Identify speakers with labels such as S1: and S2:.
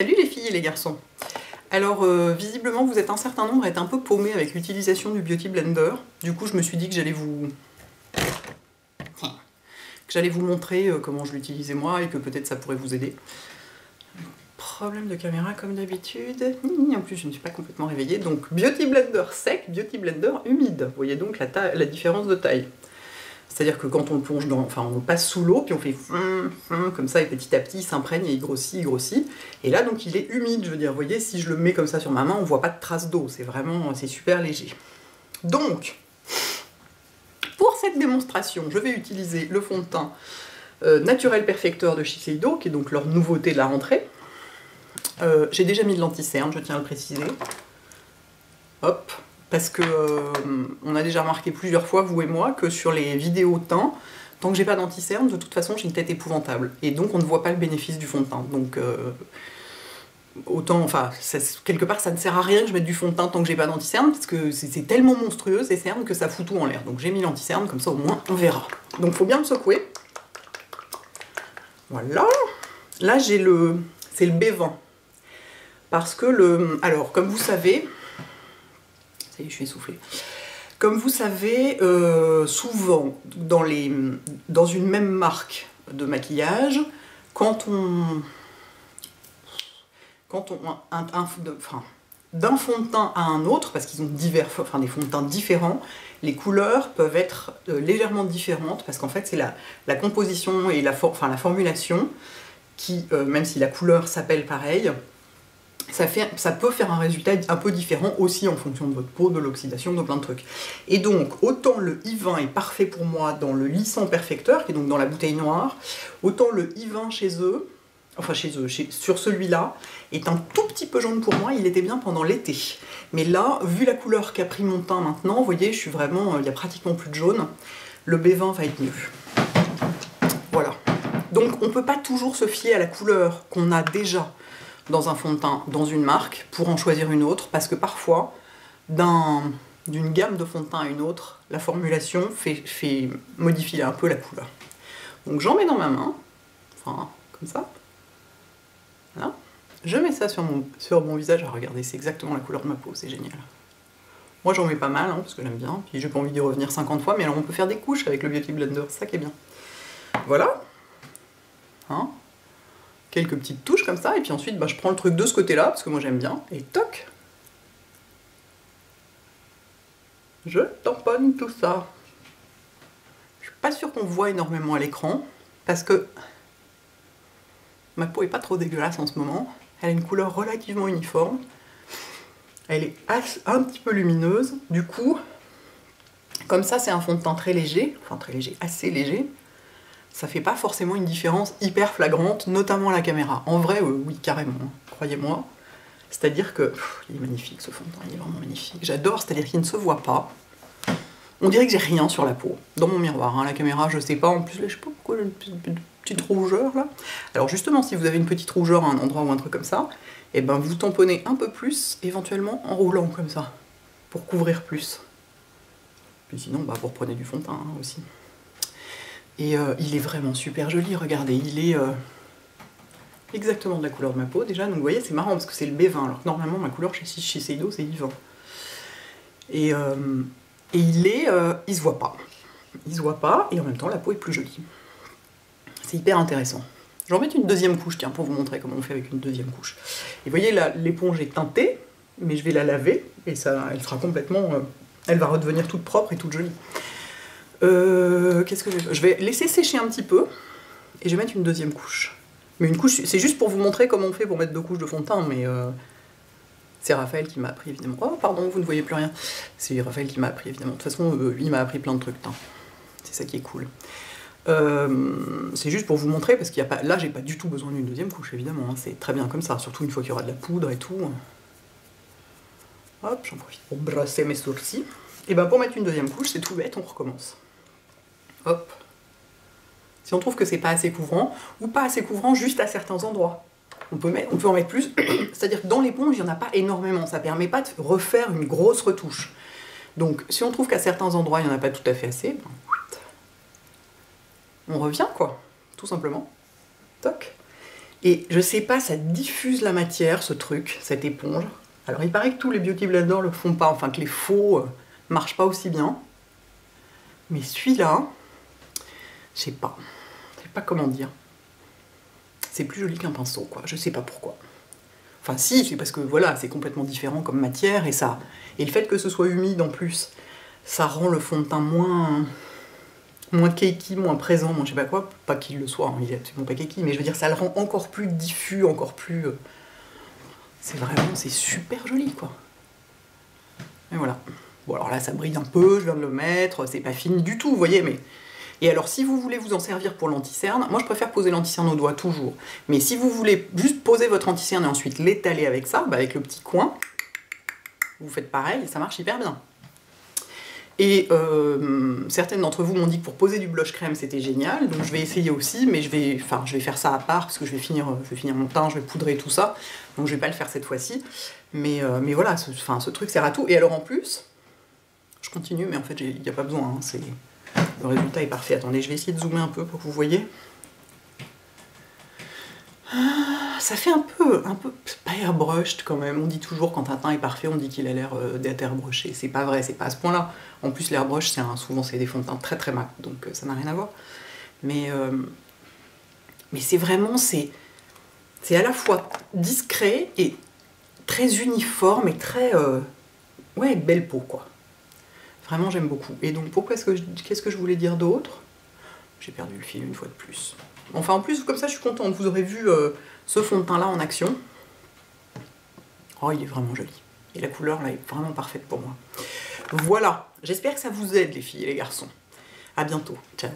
S1: Salut les filles et les garçons. Alors visiblement vous êtes un certain nombre à être un peu paumés avec l'utilisation du Beauty Blender. Du coup je me suis dit que j'allais vous montrer comment je l'utilisais moi et que peut-être ça pourrait vous aider. Problème de caméra comme d'habitude. En plus je ne suis pas complètement réveillée. Donc Beauty Blender sec, Beauty Blender humide. Vous voyez donc la différence de taille. C'est-à-dire que quand on le plonge dans, enfin on le passe sous l'eau, puis on fait comme ça, et petit à petit il s'imprègne et il grossit, il grossit. Et là donc il est humide, je veux dire, vous voyez, si je le mets comme ça sur ma main, on voit pas de traces d'eau, c'est vraiment, c'est super léger. Donc, pour cette démonstration, je vais utiliser le fond de teint Naturel Perfector de Shiseido, qui est donc leur nouveauté de la rentrée. J'ai déjà mis de l'anti-cerne, je tiens à le préciser. Hop. Parce que on a déjà remarqué plusieurs fois, vous et moi, que sur les vidéos teint, tant que j'ai pas d'anti-cerne, de toute façon j'ai une tête épouvantable. Et donc on ne voit pas le bénéfice du fond de teint. Donc autant, enfin, quelque part ça ne sert à rien que je mette du fond de teint tant que j'ai pas d'anti-cerne, parce que c'est tellement monstrueux ces cernes que ça fout tout en l'air. Donc j'ai mis l'anti-cerne, comme ça au moins on verra. Donc faut bien le secouer. Voilà. Là j'ai c'est le B20. Parce que alors comme vous savez, ça y est, je suis essoufflée. Comme vous savez, souvent, dans une même marque de maquillage, d'un fond de teint à un autre, parce qu'ils ont des fonds de teint différents, les couleurs peuvent être légèrement différentes, parce qu'en fait, c'est la composition et la formulation qui, même si la couleur s'appelle pareil, ça peut faire un résultat un peu différent aussi en fonction de votre peau, de l'oxydation, de plein de trucs. Et donc, autant le I20 est parfait pour moi dans le lissant perfecteur, qui est donc dans la bouteille noire, autant le I20 sur celui-là, est un tout petit peu jaune pour moi, il était bien pendant l'été. Mais là, vu la couleur qu'a pris mon teint maintenant, vous voyez, je suis vraiment, il n'y a pratiquement plus de jaune, le B20 va être mieux. Voilà. Donc, on ne peut pas toujours se fier à la couleur qu'on a déjà dans un fond de teint, dans une marque, pour en choisir une autre, parce que parfois, d'une gamme de fond de teint à une autre, la formulation fait modifier un peu la couleur. Donc j'en mets dans ma main, enfin, comme ça. Voilà. Je mets ça sur mon visage. Ah, regardez, c'est exactement la couleur de ma peau, c'est génial. Moi j'en mets pas mal, hein, parce que j'aime bien, puis j'ai pas envie d'y revenir 50 fois, mais alors on peut faire des couches avec le Beauty Blender, c'est ça qui est bien. Voilà. Hein, quelques petites touches comme ça, et puis ensuite je prends le truc de ce côté-là, parce que moi j'aime bien, et toc, je tamponne tout ça. Je suis pas sûre qu'on voit énormément à l'écran, parce que ma peau est pas trop dégueulasse en ce moment, elle a une couleur relativement uniforme, elle est un petit peu lumineuse, du coup, comme ça c'est un fond de teint très léger, enfin très léger, assez léger, ça fait pas forcément une différence hyper flagrante, notamment à la caméra. En vrai, oui, carrément, hein, croyez-moi. C'est-à-dire que... il est magnifique ce fond de teint, il est vraiment magnifique. J'adore, c'est-à-dire qu'il ne se voit pas. On dirait que j'ai rien sur la peau, dans mon miroir. Hein, la caméra, je sais pas, en plus, là, je sais pas pourquoi j'ai une petite rougeur, là. Alors justement, si vous avez une petite rougeur à un endroit ou un truc comme ça, et ben vous tamponnez un peu plus, éventuellement en roulant comme ça, pour couvrir plus. Puis sinon, vous reprenez du fond de teint hein, aussi. Et il est vraiment super joli, regardez, il est exactement de la couleur de ma peau déjà, donc vous voyez c'est marrant parce que c'est le B20, alors que normalement ma couleur chez Shiseido c'est I20. Et il se voit pas, et en même temps la peau est plus jolie. C'est hyper intéressant. Je vais en mettre une deuxième couche, tiens, pour vous montrer comment on fait avec une deuxième couche. Et vous voyez là, l'éponge est teintée, mais je vais la laver, et ça, elle sera complètement... elle va redevenir toute propre et toute jolie. Qu'est-ce que je vais laisser sécher un petit peu et je vais mettre une deuxième couche. Mais une couche, c'est juste pour vous montrer comment on fait pour mettre deux couches de fond de teint, mais c'est Raphaël qui m'a appris évidemment. Oh pardon, vous ne voyez plus rien. C'est Raphaël qui m'a appris évidemment. De toute façon, il m'a appris plein de trucs teint. C'est ça qui est cool. C'est juste pour vous montrer parce qu'il y a pas, là j'ai pas du tout besoin d'une deuxième couche évidemment. Hein. C'est très bien comme ça, surtout une fois qu'il y aura de la poudre et tout. Hop, j'en profite pour brosser mes sourcils. Et ben pour mettre une deuxième couche, c'est tout bête, on recommence. Hop. Si on trouve que c'est pas assez couvrant, ou pas assez couvrant juste à certains endroits, on peut en mettre plus, c'est-à-dire que dans l'éponge, il n'y en a pas énormément, ça permet pas de refaire une grosse retouche. Donc si on trouve qu'à certains endroits, il n'y en a pas tout à fait assez, on revient quoi, tout simplement. Toc. Et je sais pas, ça diffuse la matière, ce truc, cette éponge. Alors il paraît que tous les Beauty Blender le font pas, enfin que les faux marchent pas aussi bien. Mais celui-là, je sais pas comment dire. C'est plus joli qu'un pinceau, quoi. Je sais pas pourquoi. Enfin si, c'est parce que voilà, c'est complètement différent comme matière et ça. Et le fait que ce soit humide en plus, ça rend le fond de teint moins cakey, moins présent, moins je sais pas quoi. Pas qu'il le soit, hein, il est absolument pas cakey, mais je veux dire, ça le rend encore plus diffus, encore plus. C'est super joli, quoi. Et voilà. Bon alors là, ça brille un peu, je viens de le mettre, c'est pas fini du tout, vous voyez, mais. Et alors, si vous voulez vous en servir pour l'anti-cerne, moi je préfère poser l'anti-cerne au doigt toujours. Mais si vous voulez juste poser votre anti-cerne et ensuite l'étaler avec ça, bah avec le petit coin, vous faites pareil et ça marche hyper bien. Et certaines d'entre vous m'ont dit que pour poser du blush crème c'était génial, donc je vais essayer aussi, mais je vais faire ça à part parce que je vais finir mon teint, je vais poudrer tout ça, donc je vais pas le faire cette fois-ci. Mais voilà, ce truc sert à tout. Et alors en plus, je continue, mais en fait il n'y a pas besoin, hein, le résultat est parfait. Attendez, je vais essayer de zoomer un peu pour que vous voyez. Ça fait un peu pas airbrushed quand même. On dit toujours quand un teint est parfait, on dit qu'il a l'air d'être airbrushé. C'est pas vrai, c'est pas à ce point-là. En plus, l'airbrush, souvent c'est des fonds de teint très très mat, donc ça n'a rien à voir. Mais c'est vraiment, c'est à la fois discret et très uniforme et très ouais, belle peau quoi. Vraiment, j'aime beaucoup. Et donc, qu'est-ce que je voulais dire d'autre? J'ai perdu le fil une fois de plus. Enfin, en plus, comme ça, je suis contente. Vous aurez vu ce fond de teint-là en action. Oh, il est vraiment joli. Et la couleur, là, est vraiment parfaite pour moi. Voilà. J'espère que ça vous aide, les filles et les garçons. À bientôt. Ciao.